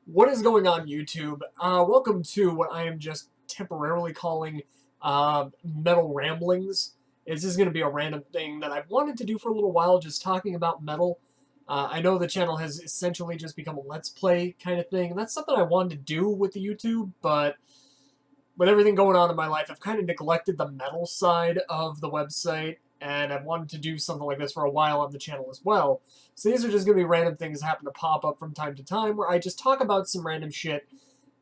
What is going on, YouTube? Welcome to what I am just temporarily calling Metal Ramblings. This is going to be a random thing that I've wanted to do for a little while, just talking about metal. I know the channel has essentially just become a Let's Play kind of thing, and that's something I wanted to do with the YouTube, but with everything going on in my life, I've kind of neglected the metal side of the website, and I've wanted to do something like this for a while on the channel as well. So these are just going to be random things that happen to pop up from time to time where I just talk about some random shit,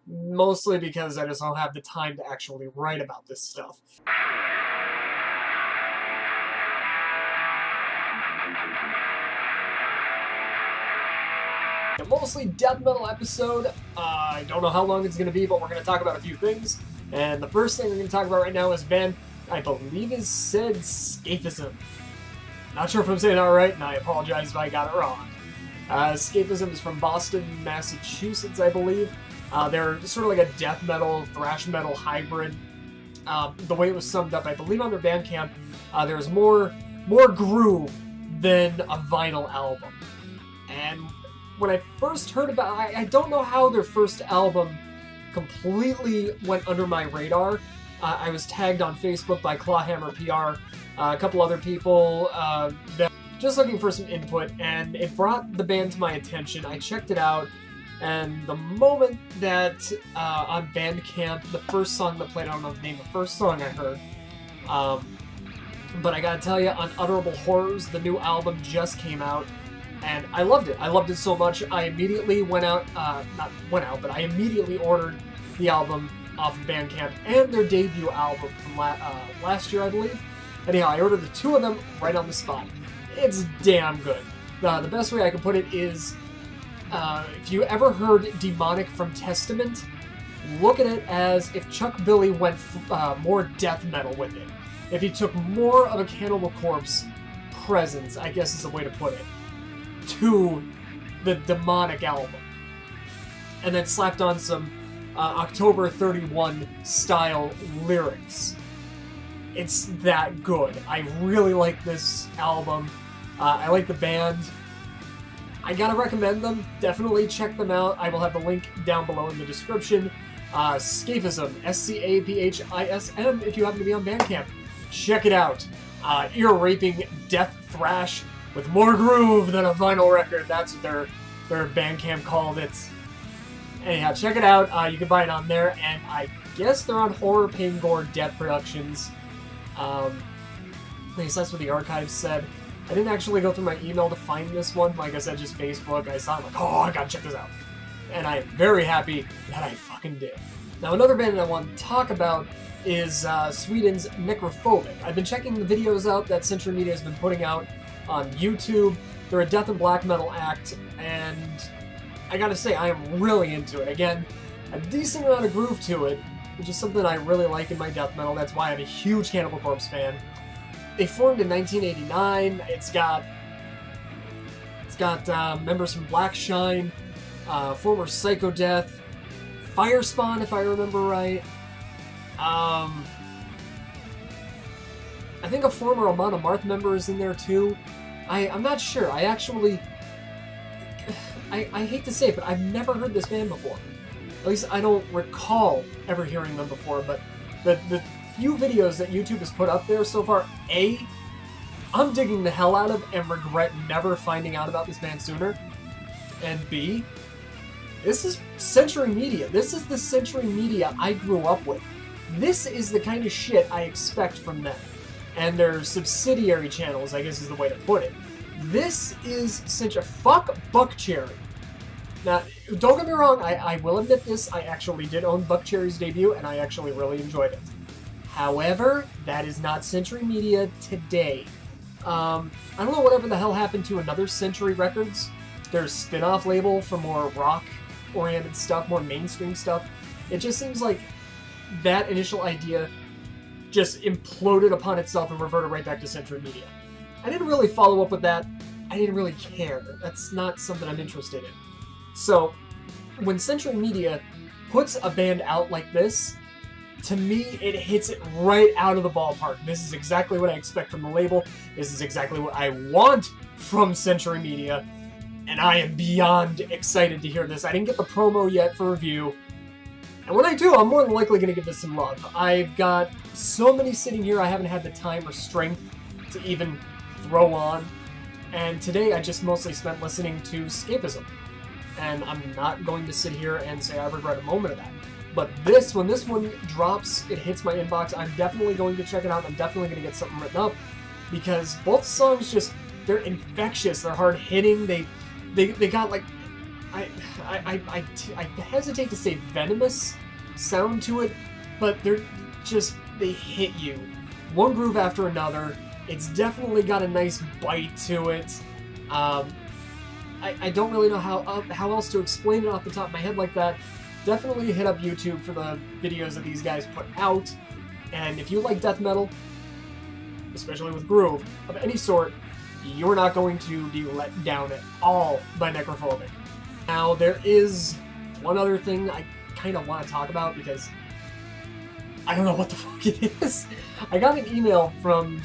mostly because I just don't have the time to actually write about this stuff. A mostly death metal episode. I don't know how long it's going to be, but we're going to talk about a few things. And the first thing we're going to talk about right now is a band I believe is said Scaphism. Not sure if I'm saying that right, and I apologize if I got it wrong. Scaphism is from Boston, Massachusetts, I believe. They're sort of like a death metal, thrash metal hybrid. The way it was summed up, I believe on their Bandcamp, there's more groove than a vinyl album. And when I first heard about it, I don't know how their first album completely went under my radar. I was tagged on Facebook by Clawhammer PR, a couple other people, just looking for some input, and it brought the band to my attention. I checked it out, and the moment that on Bandcamp, the first song that played, I don't know the name of the first song I heard, but I gotta tell you, Unutterable Horrors, the new album just came out, and I loved it. I loved it so much, I immediately I immediately ordered the album off of Bandcamp and their debut album from last year, I believe. Anyhow, I ordered the two of them right on the spot. It's damn good. The best way I can put it is, if you ever heard Demonic from Testament, look at it as if Chuck Billy went more death metal with it. If he took more of a Cannibal Corpse presence, I guess is the way to put it, to the Demonic album. And then slapped on some October 31 style lyrics. It's that good. I really like this album. I like the band. I gotta recommend them. Definitely check them out. I will have the link down below in the description. Scaphism, Scaphism, if you happen to be on Bandcamp. Check it out. Ear-raping death thrash with more groove than a vinyl record. That's what their Bandcamp called it. Anyhow, check it out. You can buy it on there, and I guess they're on Horror, Pain, Gore, Death Productions. At least that's what the archives said. I didn't actually go through my email to find this one. Like I said, just Facebook. I saw it like, oh, I gotta check this out. And I'm very happy that I fucking did. Now, another band that I want to talk about is Sweden's Necrophobic. I've been checking the videos out that Century Media has been putting out on YouTube. They're a death and black metal act, and I gotta say, I am really into it. Again, a decent amount of groove to it, which is something I really like in my death metal. That's why I'm a huge Cannibal Corpse fan. They formed in 1989. It's got members from Blackshine, former Psychodeath, Firespawn, if I remember right. I think a former Amon Amarth member is in there too. I'm not sure. I hate to say it, but I've never heard this band before. At least I don't recall ever hearing them before, but the few videos that YouTube has put up there so far, A, I'm digging the hell out of and regret never finding out about this band sooner, and B, this is Century Media. This is the Century Media I grew up with. This is the kind of shit I expect from them. And their subsidiary channels, I guess is the way to put it. This is fuck Buckcherry. Now, don't get me wrong, I will admit this, I actually did own Buckcherry's debut, and I actually really enjoyed it. However, that is not Century Media today. I don't know whatever the hell happened to Another Century Records, their spin-off label for more rock-oriented stuff, more mainstream stuff. It just seems like that initial idea just imploded upon itself and reverted right back to Century Media. I didn't really follow up with that. I didn't really care. That's not something I'm interested in. So, when Century Media puts a band out like this, to me, it hits it right out of the ballpark. This is exactly what I expect from the label. This is exactly what I want from Century Media. and I am beyond excited to hear this. I didn't get the promo yet for review, and when I do, I'm more than likely going to give this some love. I've got so many sitting here I haven't had the time or strength to even throw on, and today I just mostly spent listening to Escapism, and I'm not going to sit here and say I regret a moment of that. But when this one drops, it hits my inbox, I'm definitely going to check it out. I'm definitely going to get something written up, because both songs they're infectious, they're hard hitting, they got like, I hesitate to say venomous sound to it, but they hit you. One groove after another. It's definitely got a nice bite to it. I don't really know how else to explain it off the top of my head like that. Definitely hit up YouTube for the videos that these guys put out. And if you like death metal, especially with groove of any sort, you're not going to be let down at all by Necrophobic. Now, there is one other thing I kind of want to talk about, because I don't know what the fuck it is. I got an email from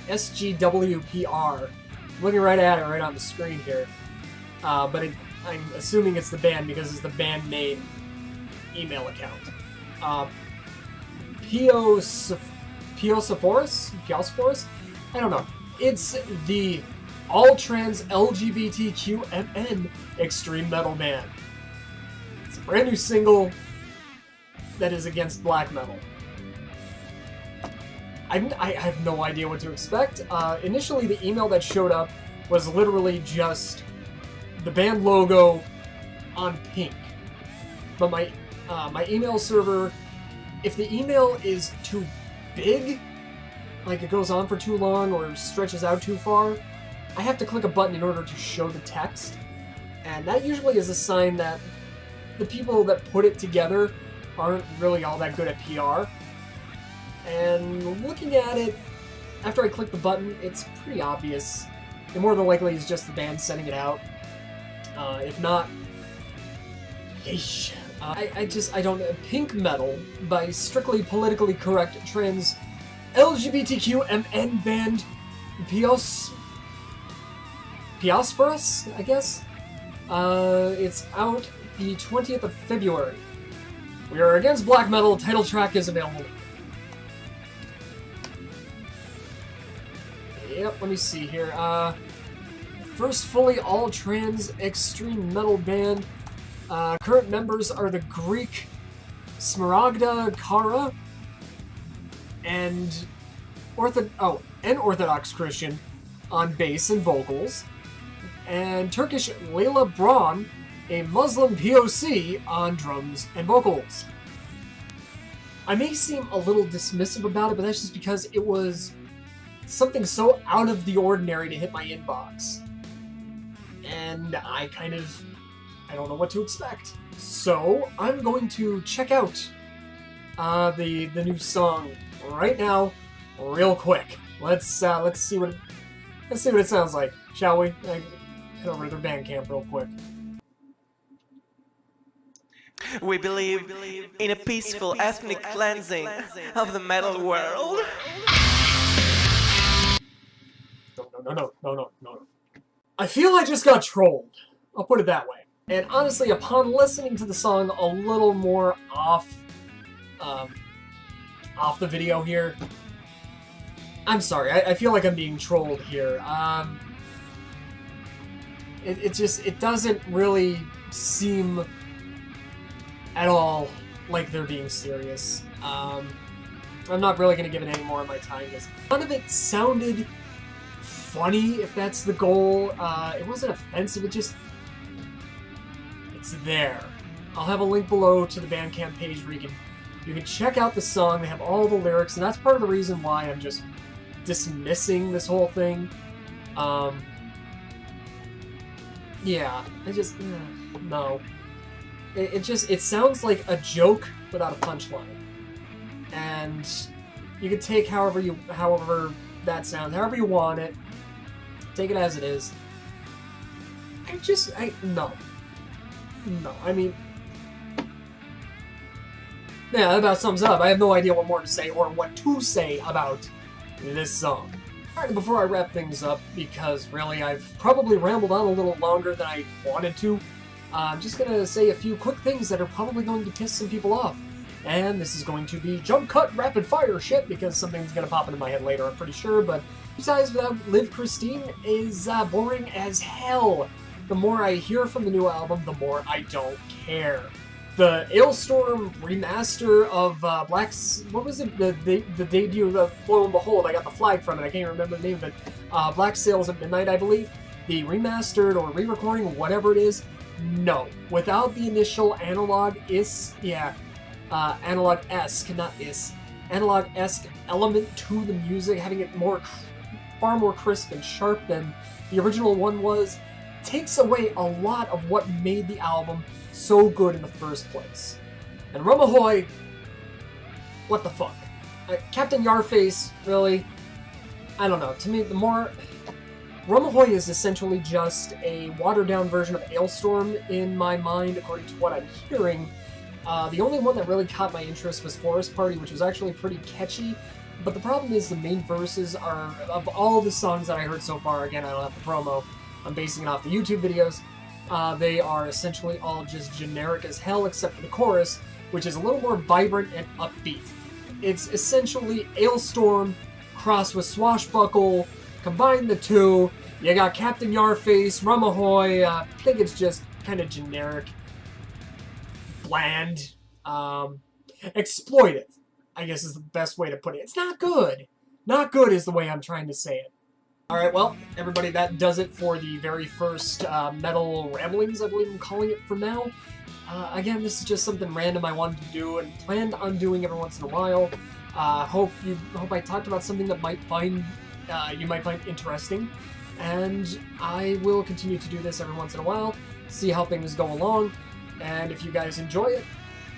SGWPR. I'm looking right at it right on the screen here. But I'm assuming it's the band, because it's the band name email account. Piosophorus? I don't know. It's the all-trans LGBTQMN extreme metal band. It's a brand new single that is against black metal. I have no idea what to expect. Initially, the email that showed up was literally just the band logo on pink. But my email server, if the email is too big, like it goes on for too long or stretches out too far, I have to click a button in order to show the text. And that usually is a sign that the people that put it together aren't really all that good at PR. And looking at it, after I click the button, it's pretty obvious. And more than likely is just the band sending it out. If not, yeesh. I don't know. Pink Metal by strictly politically correct trans LGBTQMN band Piosophorus, I guess? It's out the 20th of February. We are against black metal. Title track is available. Yep, let me see here. First fully all-trans extreme metal band. Current members are the Greek Smaragda Kara and an Orthodox Christian on bass and vocals, and Turkish Layla Braun, a Muslim POC, on drums and vocals. I may seem a little dismissive about it, but that's just because it was something so out of the ordinary to hit my inbox. And I don't know what to expect. So I'm going to check out the new song right now, real quick. Let's see what it sounds like, shall we? Head over to their Bandcamp real quick. We believe in a peaceful ethnic cleansing of the metal world. No. I feel I just got trolled. I'll put it that way. And honestly, upon listening to the song a little more off the video here, I'm sorry. I feel like I'm being trolled here. It doesn't really seem at all like they're being serious. I'm not really going to give it any more of my time, because none of it sounded funny, if that's the goal. It wasn't offensive, it's there. I'll have a link below to the Bandcamp page where you can check out the song. They have all the lyrics, and that's part of the reason why I'm just dismissing this whole thing. Yeah, no. It sounds like a joke without a punchline. And you can take however that sounds, however you want it. Take it as it is. No. I mean, yeah, that about sums it up. I have no idea what more to say or what to say about this song. Alright, before I wrap things up, because really I've probably rambled on a little longer than I wanted to, I'm just gonna say a few quick things that are probably going to piss some people off. And this is going to be jump cut rapid fire shit, because something's gonna pop into my head later, I'm pretty sure, but besides that, Live Christine is boring as hell. The more I hear from the new album, the more I don't care. The Ailstorm remaster of Black's... What was it? The debut of Lo and Behold. I got the flag from it. I can't remember the name of it. Black Sails at Midnight, I believe. The remastered or re-recording, whatever it is, no. Without the initial analog-esque, not is, analog-esque element to the music, having it far more crisp and sharp than the original one was, takes away a lot of what made the album so good in the first place. And Rumahoy, what the fuck? Captain Yarface, really? I don't know. To me, the more... Rumahoy is essentially just a watered-down version of Ailstorm in my mind, according to what I'm hearing. The only one that really caught my interest was Forest Party, which was actually pretty catchy. But the problem is the main verses are, of all the songs that I heard so far, again, I don't have the promo, I'm basing it off the YouTube videos, they are essentially all just generic as hell except for the chorus, which is a little more vibrant and upbeat. It's essentially Ailstorm crossed with Swashbuckle, combine the two, you got Captain Yarface, Rumahoy, I think it's just kind of generic, bland, exploitive, I guess is the best way to put it. It's not good. Not good is the way I'm trying to say it. Alright, well, everybody, that does it for the very first Metal Ramblings, I believe I'm calling it for now. Again, this is just something random I wanted to do and planned on doing every once in a while. Hope I talked about something that you might find interesting. And I will continue to do this every once in a while, see how things go along. And if you guys enjoy it,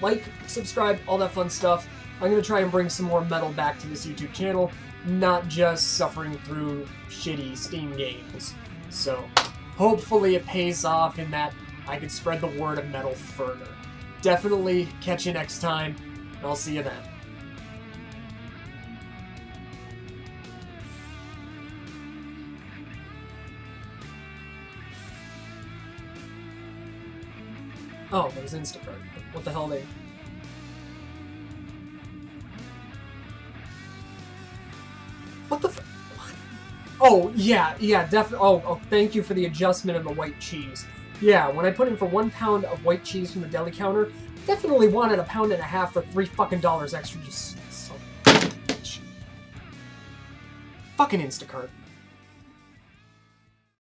like, subscribe, all that fun stuff. I'm going to try and bring some more metal back to this YouTube channel, not just suffering through shitty Steam games. So, hopefully it pays off in that I can spread the word of metal further. Definitely catch you next time, and I'll see you then. Oh, there's Instacart. What the hell are they... What the f... What? Oh, yeah, definitely. Oh, thank you for the adjustment of the white cheese. Yeah, when I put in for 1 pound of white cheese from the deli counter, definitely wanted a pound and a half for $3 fucking extra. Just so... Fucking Instacart.